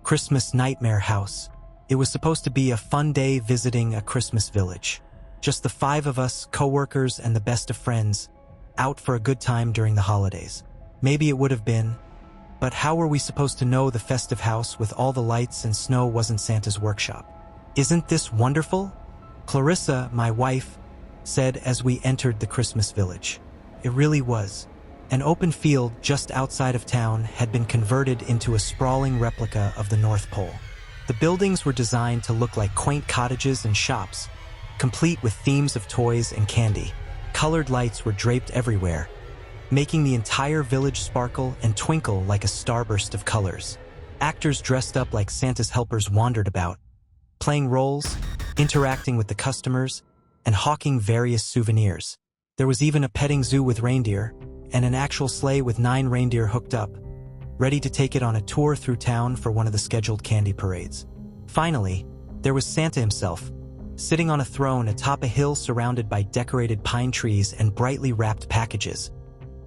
Christmas Nightmare House. It was supposed to be a fun day visiting a Christmas village. Just the 5 of us, coworkers and the best of friends, out for a good time during the holidays. Maybe it would have been, but how were we supposed to know the festive house with all the lights and snow wasn't Santa's workshop? "Isn't this wonderful?" Clarissa, my wife, said as we entered the Christmas village. It really was. An open field just outside of town had been converted into a sprawling replica of the North Pole. The buildings were designed to look like quaint cottages and shops, complete with themes of toys and candy. Colored lights were draped everywhere, making the entire village sparkle and twinkle like a starburst of colors. Actors dressed up like Santa's helpers wandered about, playing roles, interacting with the customers, and hawking various souvenirs. There was even a petting zoo with reindeer, and an actual sleigh with 9 reindeer hooked up, ready to take it on a tour through town for one of the scheduled candy parades. Finally, there was Santa himself, sitting on a throne atop a hill surrounded by decorated pine trees and brightly wrapped packages,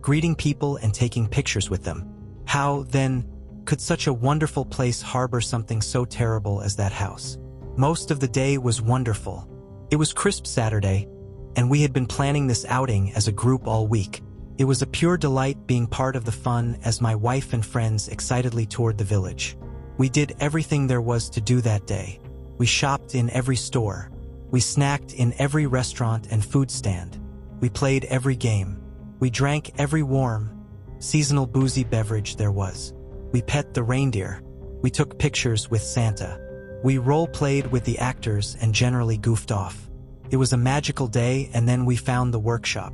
greeting people and taking pictures with them. How, then, could such a wonderful place harbor something so terrible as that house? Most of the day was wonderful. It was crisp Saturday, and we had been planning this outing as a group all week. It was a pure delight being part of the fun as my wife and friends excitedly toured the village. We did everything there was to do that day. We shopped in every store. We snacked in every restaurant and food stand. We played every game. We drank every warm, seasonal boozy beverage there was. We pet the reindeer. We took pictures with Santa. We role-played with the actors and generally goofed off. It was a magical day, and then we found the workshop.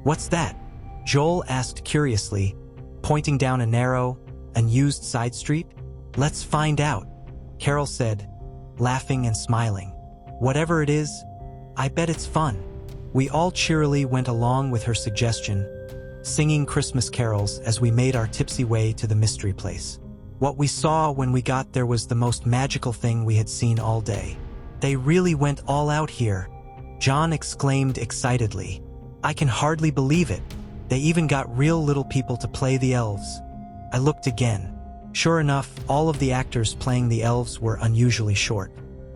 "What's that?" Joel asked curiously, pointing down a narrow, unused side street. "Let's find out," Carol said, laughing and smiling. "Whatever it is, I bet it's fun." We all cheerily went along with her suggestion, singing Christmas carols as we made our tipsy way to the mystery place. What we saw when we got there was the most magical thing we had seen all day. "They really went all out here," John exclaimed excitedly. "I can hardly believe it. They even got real little people to play the elves." I looked again. Sure enough, all of the actors playing the elves were unusually short.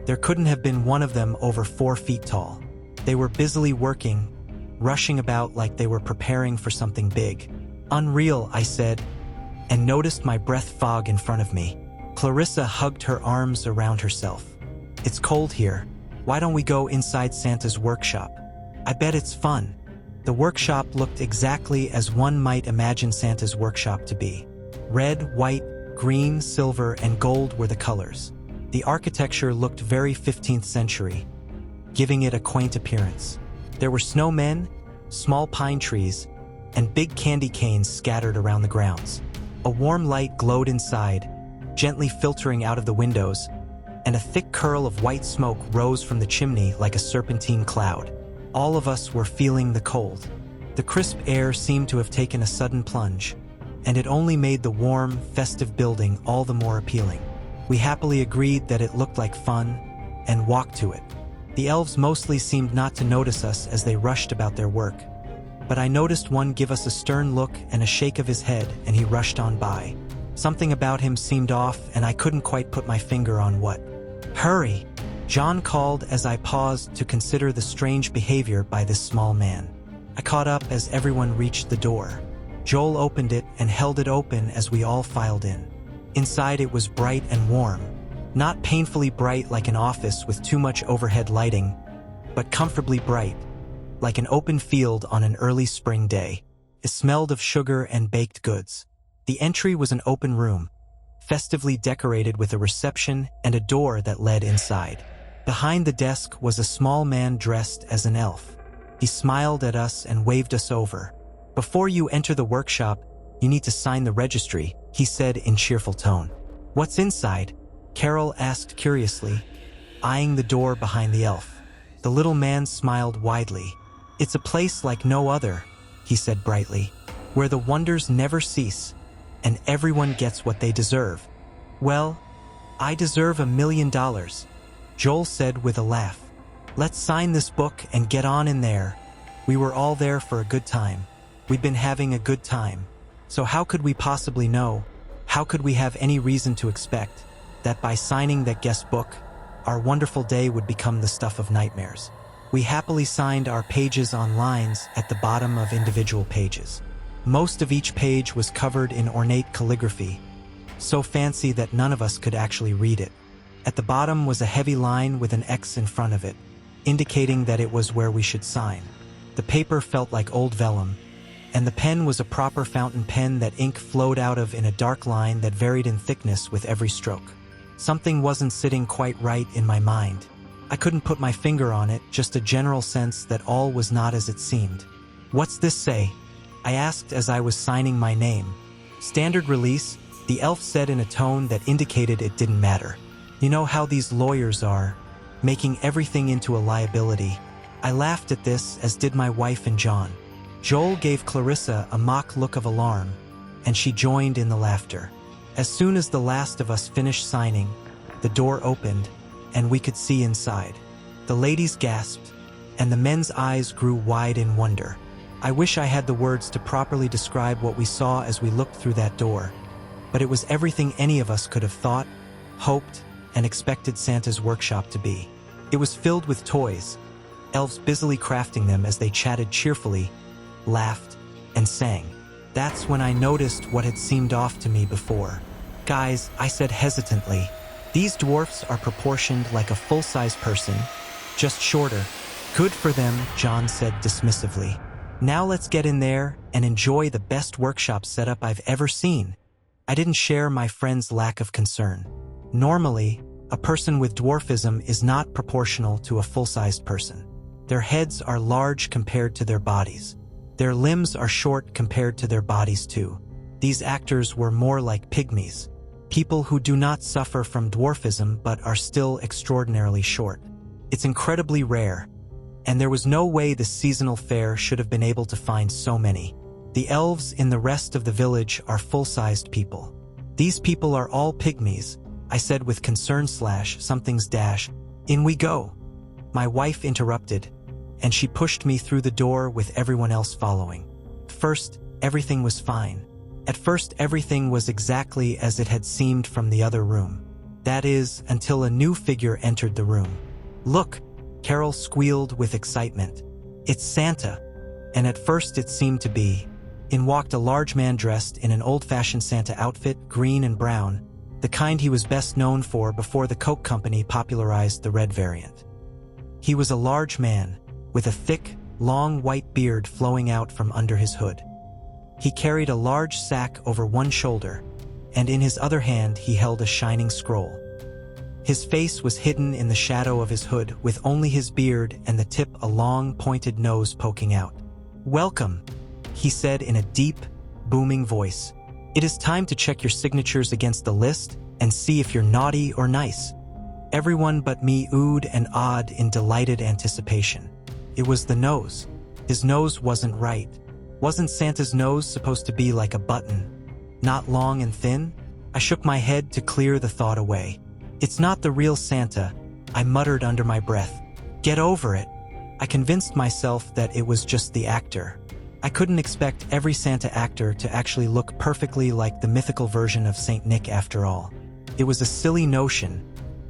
There couldn't have been one of them over 4 feet tall. They were busily working, rushing about like they were preparing for something big. "Unreal," I said, and noticed my breath fog in front of me. Clarissa hugged her arms around herself. "It's cold here. Why don't we go inside Santa's workshop? I bet it's fun." The workshop looked exactly as one might imagine Santa's workshop to be. Red, white, green, silver, and gold were the colors. The architecture looked very 15th century, giving it a quaint appearance. There were snowmen, small pine trees, and big candy canes scattered around the grounds. A warm light glowed inside, gently filtering out of the windows, and a thick curl of white smoke rose from the chimney like a serpentine cloud. All of us were feeling the cold. The crisp air seemed to have taken a sudden plunge, and it only made the warm, festive building all the more appealing. We happily agreed that it looked like fun, and walked to it. The elves mostly seemed not to notice us as they rushed about their work, but I noticed one give us a stern look and a shake of his head, and he rushed on by. Something about him seemed off, and I couldn't quite put my finger on what. "Hurry!" John called as I paused to consider the strange behavior by this small man. I caught up as everyone reached the door. Joel opened it and held it open as we all filed in. Inside it was bright and warm. Not painfully bright like an office with too much overhead lighting, but comfortably bright, like an open field on an early spring day. It smelled of sugar and baked goods. The entry was an open room, festively decorated with a reception and a door that led inside. Behind the desk was a small man dressed as an elf. He smiled at us and waved us over. "Before you enter the workshop, you need to sign the registry," he said in cheerful tone. "What's inside?" Carol asked curiously, eyeing the door behind the elf. The little man smiled widely. "It's a place like no other," he said brightly, "where the wonders never cease, and everyone gets what they deserve." "Well, I deserve $1 million, Joel said with a laugh. "Let's sign this book and get on in there." We were all there for a good time. We'd been having a good time. So how could we possibly know? How could we have any reason to expect? that by signing that guest book, our wonderful day would become the stuff of nightmares. We happily signed our pages on lines at the bottom of individual pages. Most of each page was covered in ornate calligraphy, so fancy that none of us could actually read it. At the bottom was a heavy line with an X in front of it, indicating that it was where we should sign. The paper felt like old vellum, and the pen was a proper fountain pen that ink flowed out of in a dark line that varied in thickness with every stroke. Something wasn't sitting quite right in my mind. I couldn't put my finger on it, just a general sense that all was not as it seemed. "What's this say?" I asked as I was signing my name. "Standard release," the elf said in a tone that indicated it didn't matter. You know how these lawyers are, making everything into a liability. I laughed at this, as did my wife and John. Joel gave Clarissa a mock look of alarm, and she joined in the laughter. As soon as the last of us finished signing, the door opened, and we could see inside. The ladies gasped, and the men's eyes grew wide in wonder. I wish I had the words to properly describe what we saw as we looked through that door, but it was everything any of us could have thought, hoped, and expected Santa's workshop to be. It was filled with toys, elves busily crafting them as they chatted cheerfully, laughed, and sang. That's when I noticed what had seemed off to me before. "Guys," I said hesitantly, "these dwarfs are proportioned like a full-size person, just shorter." "Good for them," John said dismissively. "Now let's get in there and enjoy the best workshop setup I've ever seen." I didn't share my friend's lack of concern. Normally, a person with dwarfism is not proportional to a full-sized person. Their heads are large compared to their bodies. Their limbs are short compared to their bodies too. These actors were more like pygmies, people who do not suffer from dwarfism but are still extraordinarily short. It's incredibly rare, and there was no way the seasonal fair should have been able to find so many. The elves in the rest of the village are full-sized people. "These people are all pygmies," I said with concern / something's dash. "In we go." My wife interrupted, and she pushed me through the door with everyone else following. First, everything was fine. At first, everything was exactly as it had seemed from the other room. That is, until a new figure entered the room. "Look!" Carol squealed with excitement. "It's Santa!" And at first it seemed to be. In walked a large man dressed in an old-fashioned Santa outfit, green and brown, the kind he was best known for before the Coke Company popularized the red variant. He was a large man, with a thick, long white beard flowing out from under his hood. He carried a large sack over one shoulder, and in his other hand he held a shining scroll. His face was hidden in the shadow of his hood, with only his beard and the tip a long, pointed nose poking out. "Welcome," he said in a deep, booming voice. "It is time to check your signatures against the list and see if you're naughty or nice." Everyone but me oohed and awed in delighted anticipation. It was the nose. His nose wasn't right. Wasn't Santa's nose supposed to be like a button? Not long and thin? I shook my head to clear the thought away. "It's not the real Santa," I muttered under my breath. "Get over it." I convinced myself that it was just the actor. I couldn't expect every Santa actor to actually look perfectly like the mythical version of Saint Nick after all. It was a silly notion,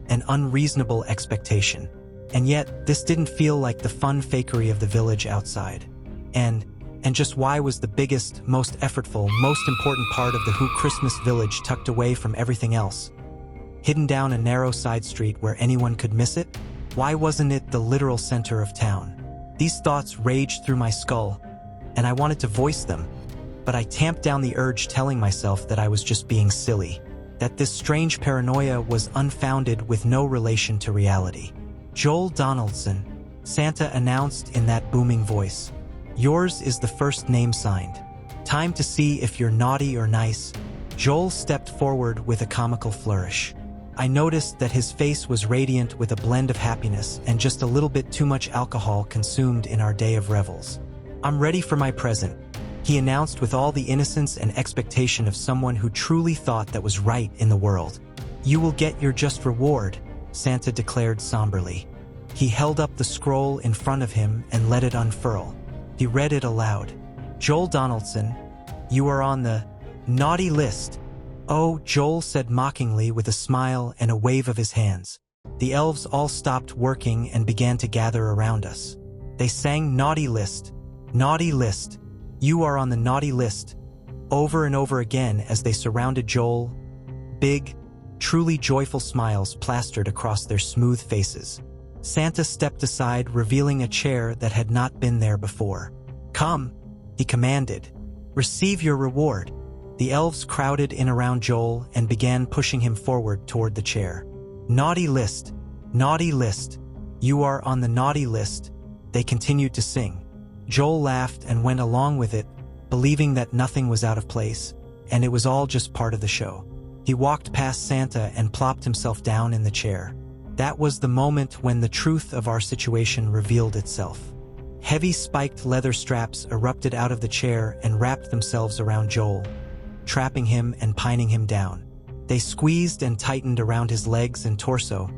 an unreasonable expectation. And yet, this didn't feel like the fun fakery of the village outside. And just why was the biggest, most effortful, most important part of the Who Christmas village tucked away from everything else? Hidden down a narrow side street where anyone could miss it? Why wasn't it the literal center of town? These thoughts raged through my skull, and I wanted to voice them, but I tamped down the urge, telling myself that I was just being silly, that this strange paranoia was unfounded with no relation to reality. "Joel Donaldson," Santa announced in that booming voice. "Yours is the first name signed. Time to see if you're naughty or nice." Joel stepped forward with a comical flourish. I noticed that his face was radiant with a blend of happiness and just a little bit too much alcohol consumed in our day of revels. "I'm ready for my present," he announced with all the innocence and expectation of someone who truly thought that was right in the world. "You will get your just reward," Santa declared somberly. He held up the scroll in front of him and let it unfurl. He read it aloud. "Joel Donaldson, you are on the naughty list. "Oh," Joel said mockingly with a smile and a wave of his hands. The elves all stopped working and began to gather around us. They sang "Naughty List, Naughty List, you are on the naughty list," over and over again as they surrounded Joel. Big, truly joyful smiles plastered across their smooth faces. Santa stepped aside, revealing a chair that had not been there before. "Come," he commanded. "Receive your reward." The elves crowded in around Joel and began pushing him forward toward the chair. Naughty list, you are on the naughty list," they continued to sing. Joel laughed and went along with it, believing that nothing was out of place, and it was all just part of the show. He walked past Santa and plopped himself down in the chair. That was the moment when the truth of our situation revealed itself. Heavy spiked leather straps erupted out of the chair and wrapped themselves around Joel, trapping him and pining him down. They squeezed and tightened around his legs and torso,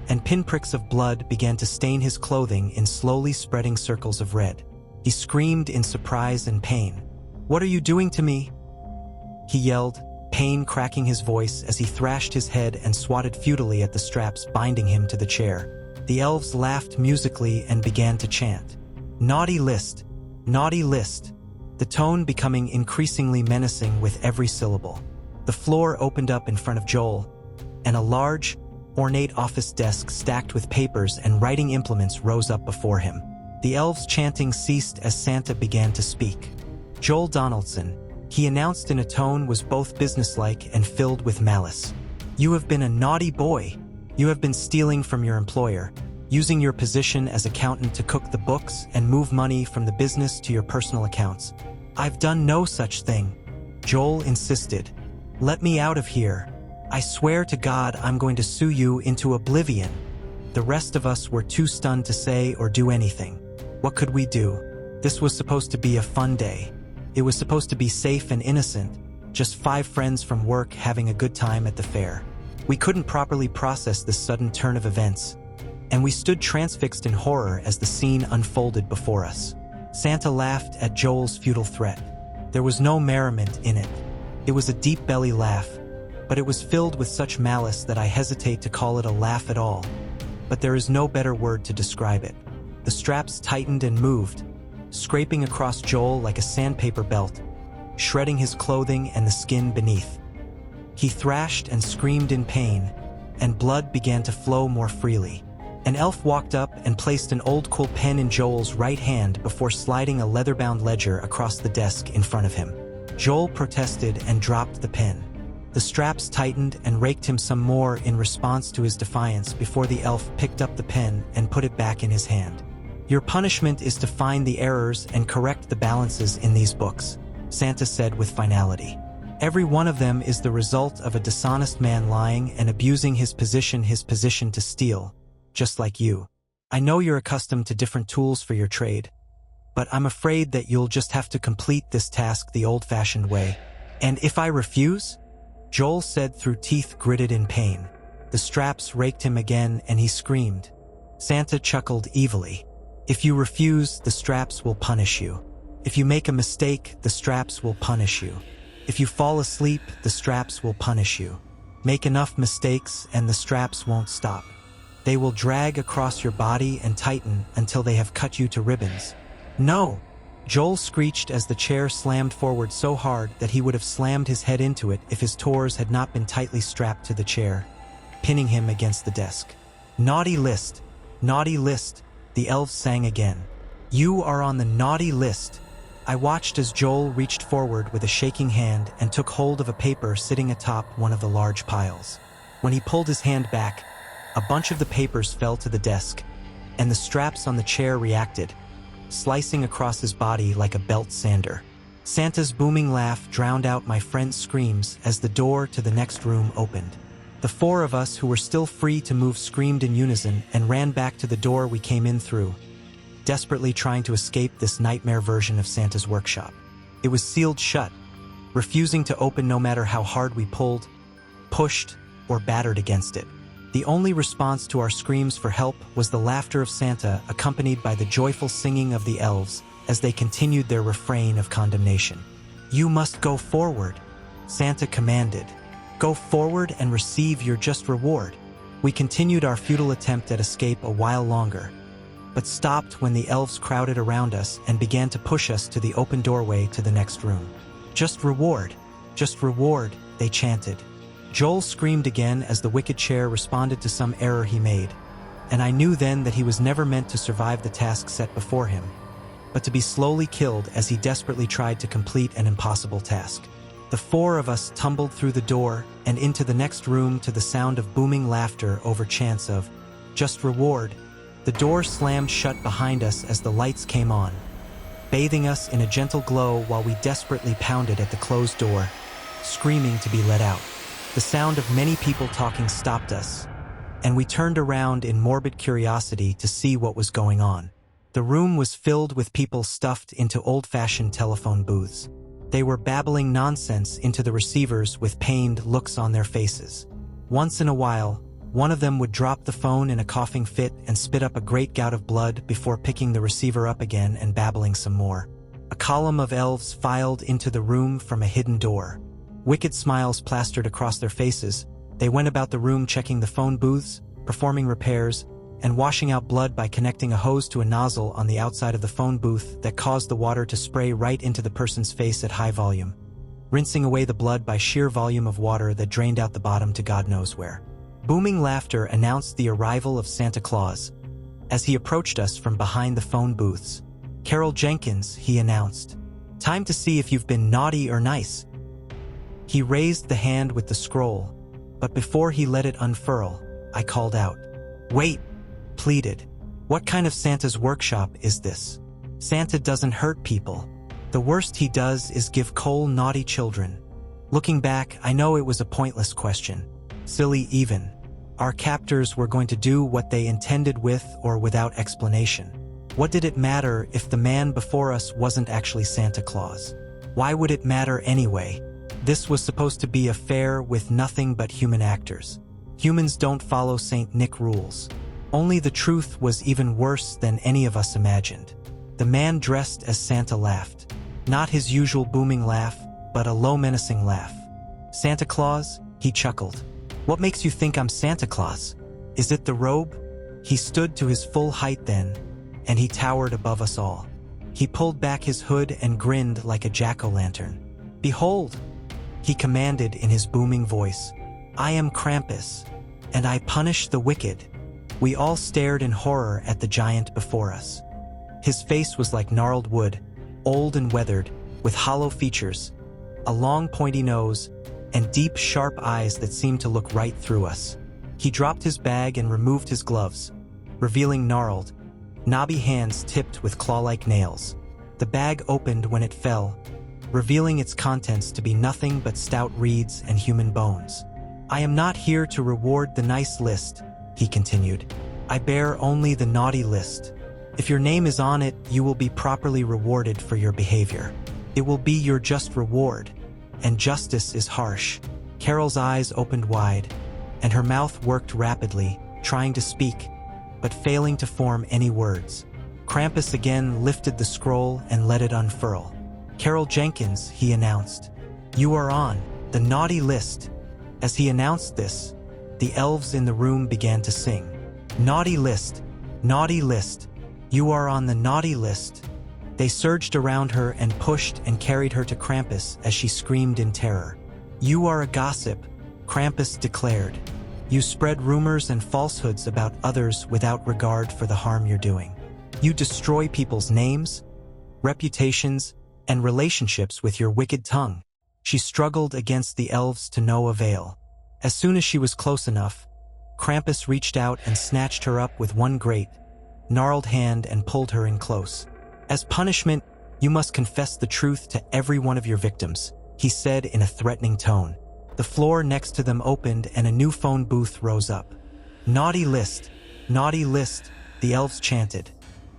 and pinpricks of blood began to stain his clothing in slowly spreading circles of red. He screamed in surprise and pain. "What are you doing to me?" he yelled, pain cracking his voice as he thrashed his head and swatted futilely at the straps binding him to the chair. The elves laughed musically and began to chant, "Naughty list, the tone becoming increasingly menacing with every syllable. The floor opened up in front of Joel, and a large, ornate office desk stacked with papers and writing implements rose up before him. The elves' chanting ceased as Santa began to speak. "Joel Donaldson," he announced in a tone was both businesslike and filled with malice. "You have been a naughty boy. You have been stealing from your employer, using your position as accountant to cook the books and move money from the business to your personal accounts." "I've done no such thing," Joel insisted. "Let me out of here. I swear to God I'm going to sue you into oblivion." The rest of us were too stunned to say or do anything. What could we do? This was supposed to be a fun day. It was supposed to be safe and innocent, just 5 friends from work having a good time at the fair. We couldn't properly process this sudden turn of events, and we stood transfixed in horror as the scene unfolded before us. Santa laughed at Joel's futile threat. There was no merriment in it. It was a deep belly laugh, but it was filled with such malice that I hesitate to call it a laugh at all. But there is no better word to describe it. The straps tightened and moved, scraping across Joel like a sandpaper belt, shredding his clothing and the skin beneath. He thrashed and screamed in pain, and blood began to flow more freely. An elf walked up and placed an old quill pen in Joel's right hand before sliding a leather-bound ledger across the desk in front of him. Joel protested and dropped the pen. The straps tightened and raked him some more in response to his defiance before the elf picked up the pen and put it back in his hand. "Your punishment is to find the errors and correct the balances in these books," Santa said with finality. "Every one of them is the result of a dishonest man lying and abusing his position to steal, just like you. I know you're accustomed to different tools for your trade, but I'm afraid that you'll just have to complete this task the old-fashioned way." "And if I refuse?" Joel said through teeth gritted in pain. The straps raked him again and he screamed. Santa chuckled evilly. "If you refuse, the straps will punish you. If you make a mistake, the straps will punish you. If you fall asleep, the straps will punish you. Make enough mistakes and the straps won't stop. They will drag across your body and tighten until they have cut you to ribbons." "No!" Joel screeched as the chair slammed forward so hard that he would have slammed his head into it if his tors had not been tightly strapped to the chair, pinning him against the desk. Naughty list, the elves sang again. "You are on the naughty list." I watched as Joel reached forward with a shaking hand and took hold of a paper sitting atop one of the large piles. When he pulled his hand back, a bunch of the papers fell to the desk, and the straps on the chair reacted, slicing across his body like a belt sander. Santa's booming laugh drowned out my friend's screams as the door to the next room opened. The 4 of us who were still free to move screamed in unison and ran back to the door we came in through, desperately trying to escape this nightmare version of Santa's workshop. It was sealed shut, refusing to open no matter how hard we pulled, pushed, or battered against it. The only response to our screams for help was the laughter of Santa, accompanied by the joyful singing of the elves as they continued their refrain of condemnation. "You must go forward," Santa commanded. Go forward and receive your just reward. We continued our futile attempt at escape a while longer, but stopped when the elves crowded around us and began to push us to the open doorway to the next room. Just reward, they chanted. Joel screamed again as the wicked chair responded to some error he made, and I knew then that he was never meant to survive the task set before him, but to be slowly killed as he desperately tried to complete an impossible task. The four of us tumbled through the door and into the next room to the sound of booming laughter over chants of, "Just reward." The door slammed shut behind us as the lights came on, bathing us in a gentle glow while we desperately pounded at the closed door, screaming to be let out. The sound of many people talking stopped us, and we turned around in morbid curiosity to see what was going on. The room was filled with people stuffed into old-fashioned telephone booths. They were babbling nonsense into the receivers with pained looks on their faces. Once in a while, one of them would drop the phone in a coughing fit and spit up a great gout of blood before picking the receiver up again and babbling some more. A column of elves filed into the room from a hidden door. Wicked smiles plastered across their faces. They went about the room checking the phone booths, performing repairs, and washing out blood by connecting a hose to a nozzle on the outside of the phone booth that caused the water to spray right into the person's face at high volume, rinsing away the blood by sheer volume of water that drained out the bottom to God knows where. Booming laughter announced the arrival of Santa Claus. As he approached us from behind the phone booths, "Carol Jenkins," he announced. "Time to see if you've been naughty or nice." He raised the hand with the scroll, but before he let it unfurl, I called out, "Wait!" pleaded. "What kind of Santa's workshop is this? Santa doesn't hurt people. The worst he does is give coal naughty children." Looking back, I know it was a pointless question. Silly even. Our captors were going to do what they intended with or without explanation. What did it matter if the man before us wasn't actually Santa Claus? Why would it matter anyway? This was supposed to be a fair with nothing but human actors. Humans don't follow Saint Nick rules. Only the truth was even worse than any of us imagined. The man dressed as Santa laughed. Not his usual booming laugh, but a low menacing laugh. "Santa Claus?" he chuckled. "What makes you think I'm Santa Claus? Is it the robe?" He stood to his full height then, and he towered above us all. He pulled back his hood and grinned like a jack-o'-lantern. "Behold," he commanded in his booming voice, "I am Krampus, and I punish the wicked." We all stared in horror at the giant before us. His face was like gnarled wood, old and weathered, with hollow features, a long pointy nose, and deep, sharp eyes that seemed to look right through us. He dropped his bag and removed his gloves, revealing gnarled, knobby hands tipped with claw-like nails. The bag opened when it fell, revealing its contents to be nothing but stout reeds and human bones. "I am not here to reward the nice list," he continued. "I bear only the naughty list. If your name is on it, you will be properly rewarded for your behavior. It will be your just reward, and justice is harsh." Carol's eyes opened wide, and her mouth worked rapidly, trying to speak, but failing to form any words. Krampus again lifted the scroll and let it unfurl. "Carol Jenkins," he announced. "You are on the naughty list." As he announced this, the elves in the room began to sing, "Naughty list, naughty list, you are on the naughty list." They surged around her and pushed and carried her to Krampus as she screamed in terror. "You are a gossip," Krampus declared. "You spread rumors and falsehoods about others without regard for the harm you're doing. You destroy people's names, reputations, and relationships with your wicked tongue." She struggled against the elves to no avail. As soon as she was close enough, Krampus reached out and snatched her up with one great, gnarled hand and pulled her in close. "As punishment, you must confess the truth to every one of your victims," he said in a threatening tone. The floor next to them opened and a new phone booth rose up. Naughty list, the elves chanted.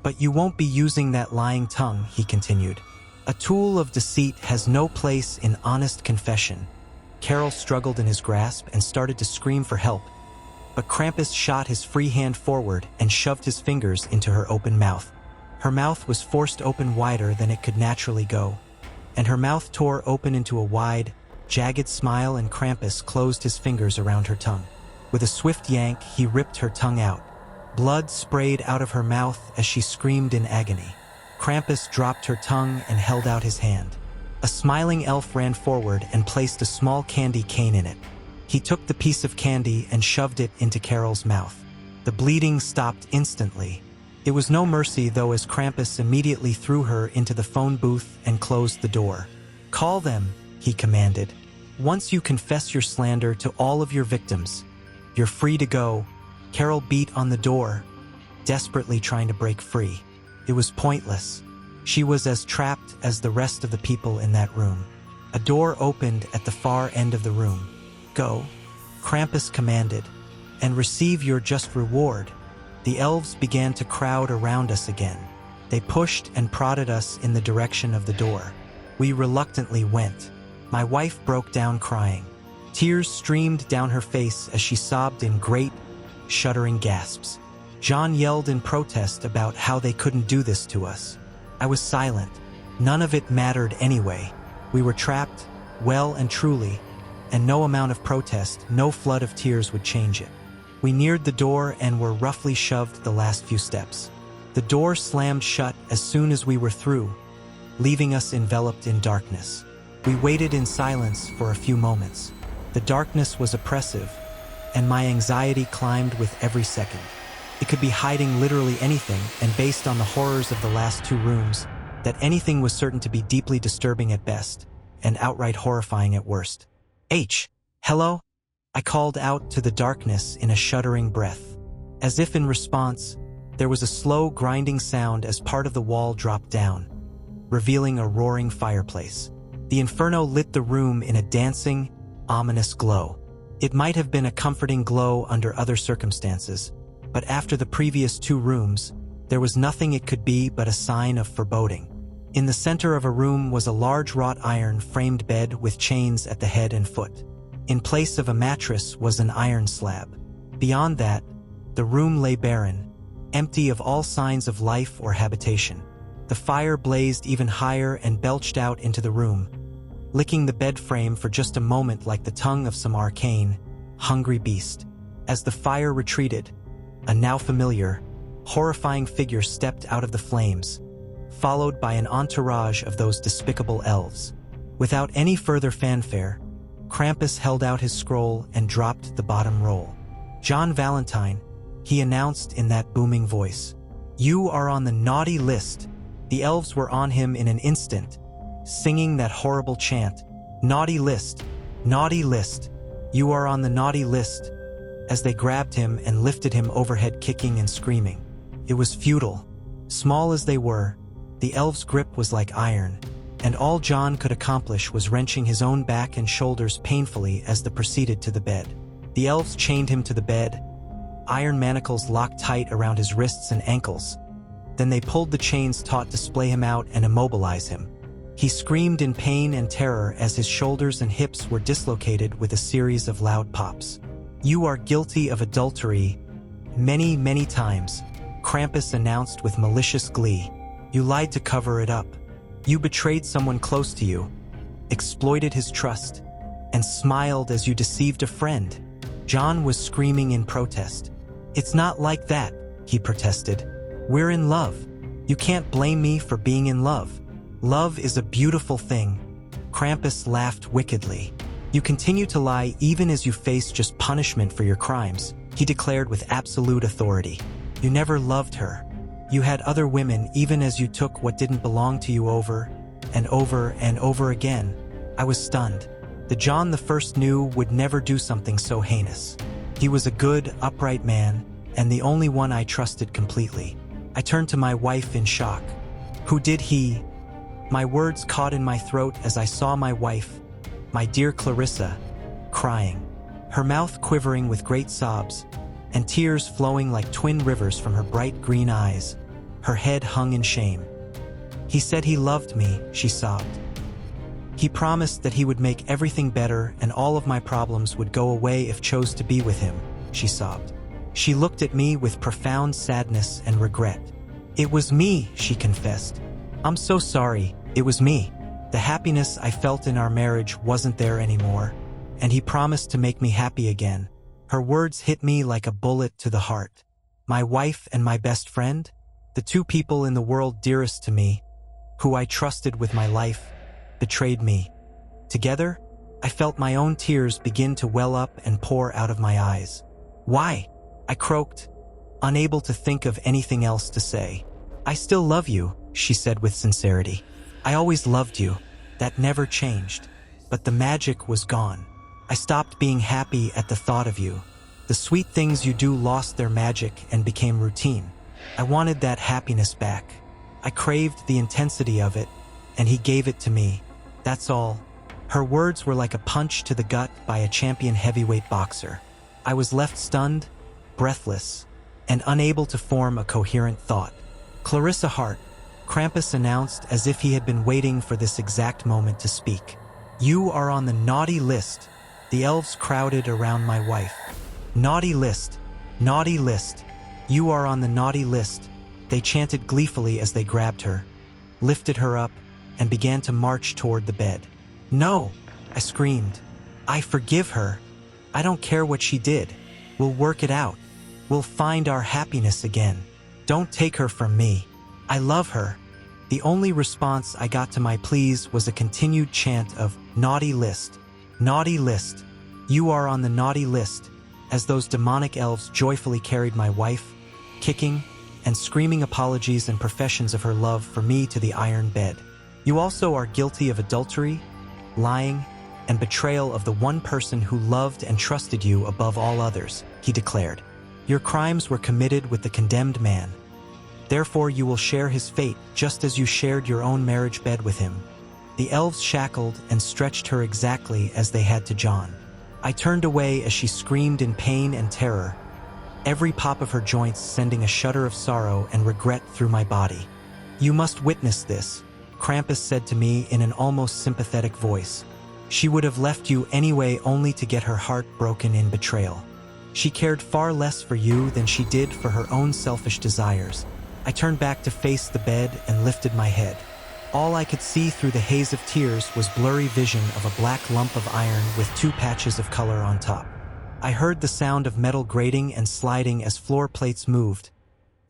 "But you won't be using that lying tongue," he continued. "A tool of deceit has no place in honest confession." Carol struggled in his grasp and started to scream for help, but Krampus shot his free hand forward and shoved his fingers into her open mouth. Her mouth was forced open wider than it could naturally go, and her mouth tore open into a wide, jagged smile, and Krampus closed his fingers around her tongue. With a swift yank, he ripped her tongue out. Blood sprayed out of her mouth as she screamed in agony. Krampus dropped her tongue and held out his hand. A smiling elf ran forward and placed a small candy cane in it. He took the piece of candy and shoved it into Carol's mouth. The bleeding stopped instantly. It was no mercy, though, as Krampus immediately threw her into the phone booth and closed the door. "Call them," he commanded. "Once you confess your slander to all of your victims, you're free to go." Carol beat on the door, desperately trying to break free. It was pointless. She was as trapped as the rest of the people in that room. A door opened at the far end of the room. "Go," Krampus commanded, "and receive your just reward." The elves began to crowd around us again. They pushed and prodded us in the direction of the door. We reluctantly went. My wife broke down crying. Tears streamed down her face as she sobbed in great, shuddering gasps. John yelled in protest about how they couldn't do this to us. I was silent. None of it mattered anyway. We were trapped, well and truly, and no amount of protest, no flood of tears would change it. We neared the door and were roughly shoved the last few steps. The door slammed shut as soon as we were through, leaving us enveloped in darkness. We waited in silence for a few moments. The darkness was oppressive, and my anxiety climbed with every second. It could be hiding literally anything, and based on the horrors of the last 2 rooms, that anything was certain to be deeply disturbing at best, and outright horrifying at worst. Hello? I called out to the darkness in a shuddering breath. As if in response, there was a slow grinding sound as part of the wall dropped down, revealing a roaring fireplace. The inferno lit the room in a dancing, ominous glow. It might have been a comforting glow under other circumstances, but after the previous 2 rooms, there was nothing it could be but a sign of foreboding. In the center of a room was a large wrought iron framed bed with chains at the head and foot. In place of a mattress was an iron slab. Beyond that, the room lay barren, empty of all signs of life or habitation. The fire blazed even higher and belched out into the room, licking the bed frame for just a moment like the tongue of some arcane, hungry beast. As the fire retreated, a now familiar, horrifying figure stepped out of the flames, followed by an entourage of those despicable elves. Without any further fanfare, Krampus held out his scroll and dropped the bottom roll. "John Valentine," he announced in that booming voice. "You are on the naughty list." The elves were on him in an instant, singing that horrible chant, "Naughty list, naughty list, you are on the naughty list," as they grabbed him and lifted him overhead, kicking and screaming. It was futile. Small as they were, the elves' grip was like iron, and all John could accomplish was wrenching his own back and shoulders painfully as they proceeded to the bed. The elves chained him to the bed, iron manacles locked tight around his wrists and ankles. Then they pulled the chains taut to splay him out and immobilize him. He screamed in pain and terror as his shoulders and hips were dislocated with a series of loud pops. "You are guilty of adultery many, many times," Krampus announced with malicious glee. "You lied to cover it up. You betrayed someone close to you, exploited his trust, and smiled as you deceived a friend." John was screaming in protest. "It's not like that," he protested. "We're in love. You can't blame me for being in love. Love is a beautiful thing." Krampus laughed wickedly. "You continue to lie even as you face just punishment for your crimes," he declared with absolute authority. "You never loved her. You had other women even as you took what didn't belong to you over and over and over again." I was stunned. The John the First knew would never do something so heinous. He was a good, upright man, and the only one I trusted completely. I turned to my wife in shock. "Who did he?" My words caught in my throat as I saw my wife, my dear Clarissa, crying, her mouth quivering with great sobs, and tears flowing like twin rivers from her bright green eyes. Her head hung in shame. "He said he loved me," she sobbed. "He promised that he would make everything better and all of my problems would go away if chose to be with him," she sobbed. She looked at me with profound sadness and regret. "It was me," she confessed. "I'm so sorry, it was me." The happiness I felt in our marriage wasn't there anymore, and he promised to make me happy again. Her words hit me like a bullet to the heart. My wife and my best friend, the two people in the world dearest to me, who I trusted with my life, betrayed me. Together, I felt my own tears begin to well up and pour out of my eyes. "Why?" I croaked, unable to think of anything else to say. "I still love you," she said with sincerity. "I always loved you. That never changed. But the magic was gone. I stopped being happy at the thought of you. The sweet things you do lost their magic and became routine. I wanted that happiness back. I craved the intensity of it, and he gave it to me. That's all." Her words were like a punch to the gut by a champion heavyweight boxer. I was left stunned, breathless, and unable to form a coherent thought. "Clarissa Hart," Krampus announced as if he had been waiting for this exact moment to speak. "You are on the naughty list." The elves crowded around my wife. "Naughty list, naughty list. You are on the naughty list," they chanted gleefully as they grabbed her, lifted her up, and began to march toward the bed. "No," I screamed. "I forgive her. I don't care what she did. We'll work it out. We'll find our happiness again. Don't take her from me. I love her." The only response I got to my pleas was a continued chant of "Naughty list, naughty list. You are on the naughty list," as those demonic elves joyfully carried my wife, kicking and screaming apologies and professions of her love for me to the iron bed. "You also are guilty of adultery, lying, and betrayal of the one person who loved and trusted you above all others," he declared. "Your crimes were committed with the condemned man. Therefore you will share his fate just as you shared your own marriage bed with him." The elves shackled and stretched her exactly as they had to John. I turned away as she screamed in pain and terror, every pop of her joints sending a shudder of sorrow and regret through my body. "You must witness this," Krampus said to me in an almost sympathetic voice. "She would have left you anyway only to get her heart broken in betrayal. She cared far less for you than she did for her own selfish desires." I turned back to face the bed and lifted my head. All I could see through the haze of tears was blurry vision of a black lump of iron with two patches of color on top. I heard the sound of metal grating and sliding as floor plates moved,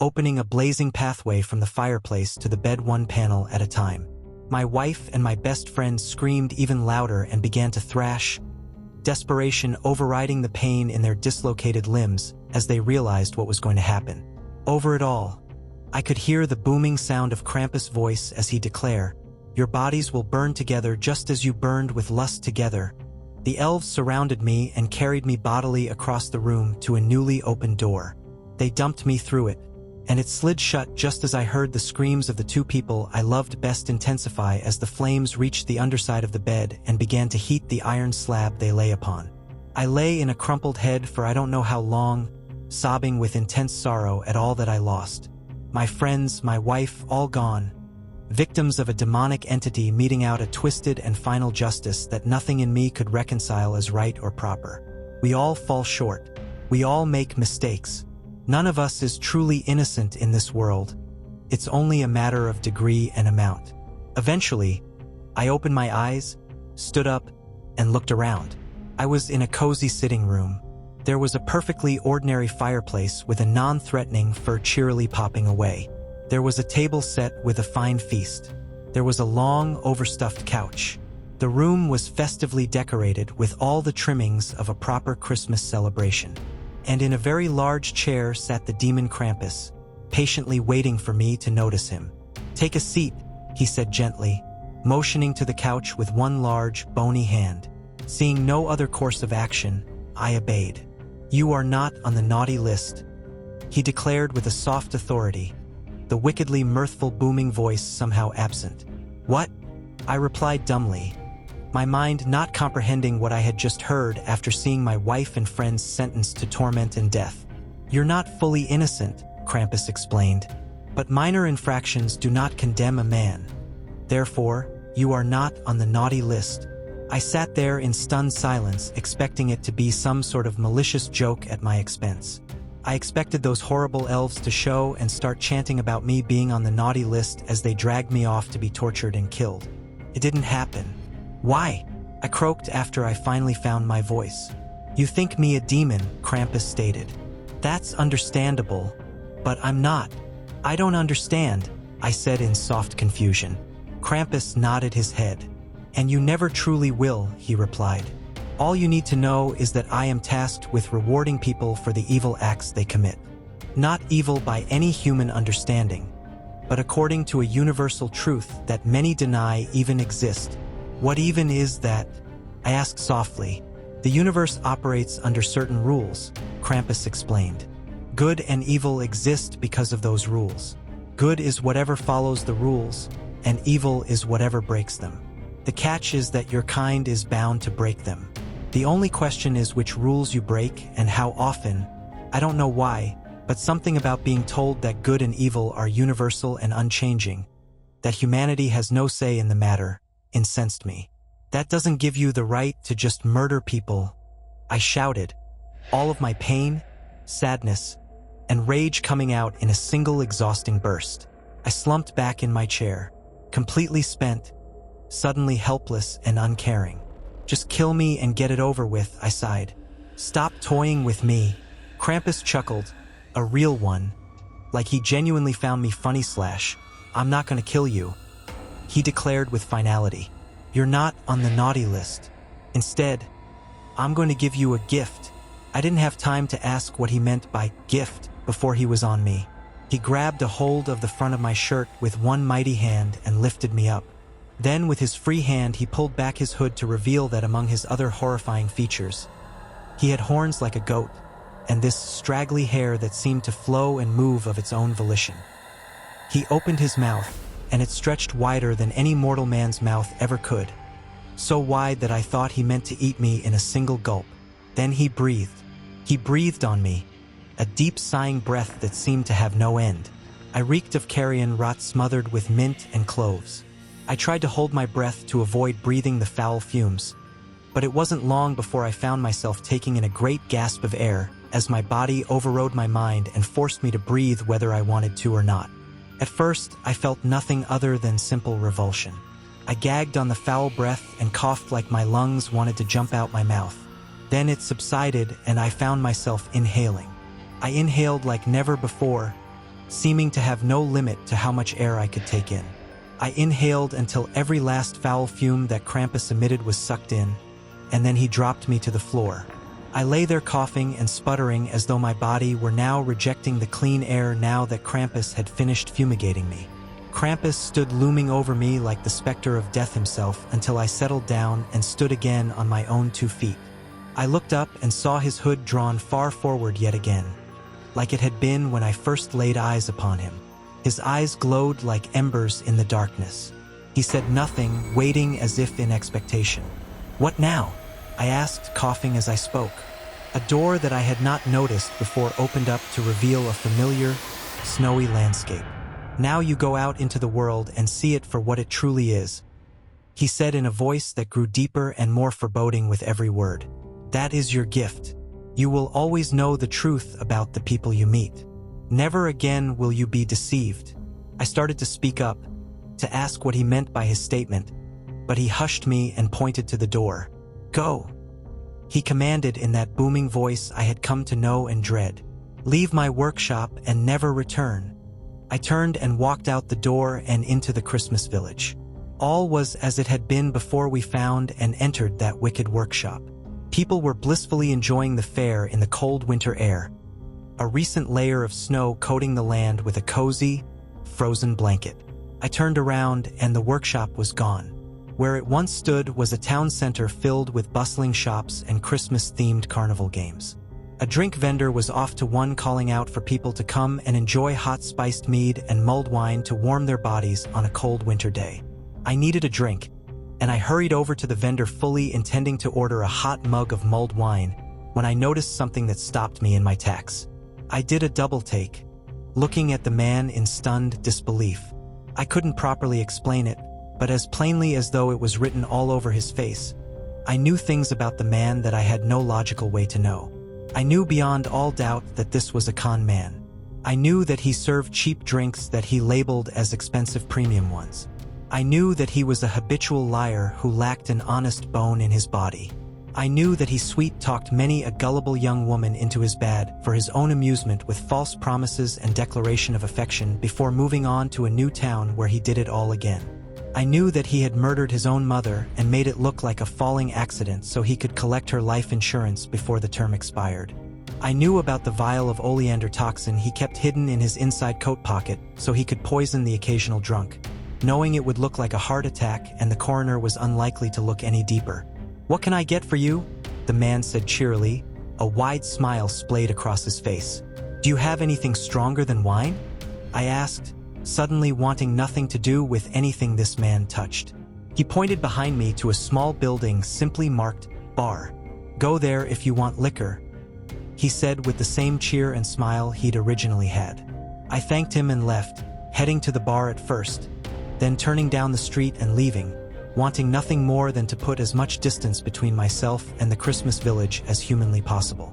opening a blazing pathway from the fireplace to the bed one panel at a time. My wife and my best friend screamed even louder and began to thrash, desperation overriding the pain in their dislocated limbs as they realized what was going to happen. Over it all, I could hear the booming sound of Krampus' voice as he declared, "Your bodies will burn together just as you burned with lust together." The elves surrounded me and carried me bodily across the room to a newly opened door. They dumped me through it, and it slid shut just as I heard the screams of the two people I loved best intensify as the flames reached the underside of the bed and began to heat the iron slab they lay upon. I lay in a crumpled head for I don't know how long, sobbing with intense sorrow at all that I lost. My friends, my wife, all gone. Victims of a demonic entity meting out a twisted and final justice that nothing in me could reconcile as right or proper. We all fall short. We all make mistakes. None of us is truly innocent in this world. It's only a matter of degree and amount. Eventually, I opened my eyes, stood up, and looked around. I was in a cozy sitting room. There was a perfectly ordinary fireplace with a non-threatening fur cheerily popping away. There was a table set with a fine feast. There was a long, overstuffed couch. The room was festively decorated with all the trimmings of a proper Christmas celebration. And in a very large chair sat the demon Krampus, patiently waiting for me to notice him. "Take a seat," he said gently, motioning to the couch with one large, bony hand. Seeing no other course of action, I obeyed. "You are not on the naughty list," he declared with a soft authority, the wickedly mirthful booming voice somehow absent. "What?" I replied dumbly, my mind not comprehending what I had just heard after seeing my wife and friends sentenced to torment and death. "You're not fully innocent," Krampus explained, "but minor infractions do not condemn a man. Therefore, you are not on the naughty list." I sat there in stunned silence, expecting it to be some sort of malicious joke at my expense. I expected those horrible elves to show and start chanting about me being on the naughty list as they dragged me off to be tortured and killed. It didn't happen. Why? I croaked after I finally found my voice. You think me a demon, Krampus stated. That's understandable, but I'm not. I don't understand, I said in soft confusion. Krampus nodded his head. And you never truly will, he replied. All you need to know is that I am tasked with rewarding people for the evil acts they commit. Not evil by any human understanding, but according to a universal truth that many deny even exist. What even is that? I asked softly. The universe operates under certain rules, Krampus explained. Good and evil exist because of those rules. Good is whatever follows the rules, and evil is whatever breaks them. The catch is that your kind is bound to break them. The only question is which rules you break and how often. I don't know why, but something about being told that good and evil are universal and unchanging, that humanity has no say in the matter, incensed me. That doesn't give you the right to just murder people, I shouted, all of my pain, sadness, and rage coming out in a single exhausting burst. I slumped back in my chair, completely spent, suddenly helpless and uncaring. Just kill me and get it over with, I sighed. Stop toying with me. Krampus chuckled, a real one, like he genuinely found me funny. I'm not gonna kill you, he declared with finality. You're not on the naughty list. Instead, I'm going to give you a gift. I didn't have time to ask what he meant by gift before he was on me. He grabbed a hold of the front of my shirt with one mighty hand and lifted me up. Then, with his free hand, he pulled back his hood to reveal that among his other horrifying features, he had horns like a goat, and this straggly hair that seemed to flow and move of its own volition. He opened his mouth, and it stretched wider than any mortal man's mouth ever could, so wide that I thought he meant to eat me in a single gulp. Then he breathed. He breathed on me, a deep sighing breath that seemed to have no end. I reeked of carrion rot smothered with mint and cloves. I tried to hold my breath to avoid breathing the foul fumes, but it wasn't long before I found myself taking in a great gasp of air as my body overrode my mind and forced me to breathe whether I wanted to or not. At first, I felt nothing other than simple revulsion. I gagged on the foul breath and coughed like my lungs wanted to jump out my mouth. Then it subsided and I found myself inhaling. I inhaled like never before, seeming to have no limit to how much air I could take in. I inhaled until every last foul fume that Krampus emitted was sucked in, and then he dropped me to the floor. I lay there coughing and sputtering as though my body were now rejecting the clean air now that Krampus had finished fumigating me. Krampus stood looming over me like the specter of death himself until I settled down and stood again on my own 2 feet. I looked up and saw his hood drawn far forward yet again, like it had been when I first laid eyes upon him. His eyes glowed like embers in the darkness. He said nothing, waiting as if in expectation. What now? I asked, coughing as I spoke. A door that I had not noticed before opened up to reveal a familiar, snowy landscape. Now you go out into the world and see it for what it truly is, he said in a voice that grew deeper and more foreboding with every word. That is your gift. You will always know the truth about the people you meet. Never again will you be deceived. I started to speak up, to ask what he meant by his statement, but he hushed me and pointed to the door. Go, he commanded in that booming voice I had come to know and dread. Leave my workshop and never return. I turned and walked out the door and into the Christmas village. All was as it had been before we found and entered that wicked workshop. People were blissfully enjoying the fair in the cold winter air, a recent layer of snow coating the land with a cozy, frozen blanket. I turned around and the workshop was gone. Where it once stood was a town center filled with bustling shops and Christmas-themed carnival games. A drink vendor was off to one calling out for people to come and enjoy hot spiced mead and mulled wine to warm their bodies on a cold winter day. I needed a drink, and I hurried over to the vendor fully intending to order a hot mug of mulled wine when I noticed something that stopped me in my tracks. I did a double take, looking at the man in stunned disbelief. I couldn't properly explain it, but as plainly as though it was written all over his face, I knew things about the man that I had no logical way to know. I knew beyond all doubt that this was a con man. I knew that he served cheap drinks that he labeled as expensive premium ones. I knew that he was a habitual liar who lacked an honest bone in his body. I knew that he sweet-talked many a gullible young woman into his bed for his own amusement with false promises and declaration of affection before moving on to a new town where he did it all again. I knew that he had murdered his own mother and made it look like a falling accident so he could collect her life insurance before the term expired. I knew about the vial of oleander toxin he kept hidden in his inside coat pocket so he could poison the occasional drunk, knowing it would look like a heart attack and the coroner was unlikely to look any deeper. "What can I get for you?" the man said cheerily, a wide smile splayed across his face. "Do you have anything stronger than wine?" I asked, suddenly wanting nothing to do with anything this man touched. He pointed behind me to a small building simply marked bar. "Go there if you want liquor," he said with the same cheer and smile he'd originally had. I thanked him and left, heading to the bar at first, then turning down the street and leaving, wanting nothing more than to put as much distance between myself and the Christmas village as humanly possible.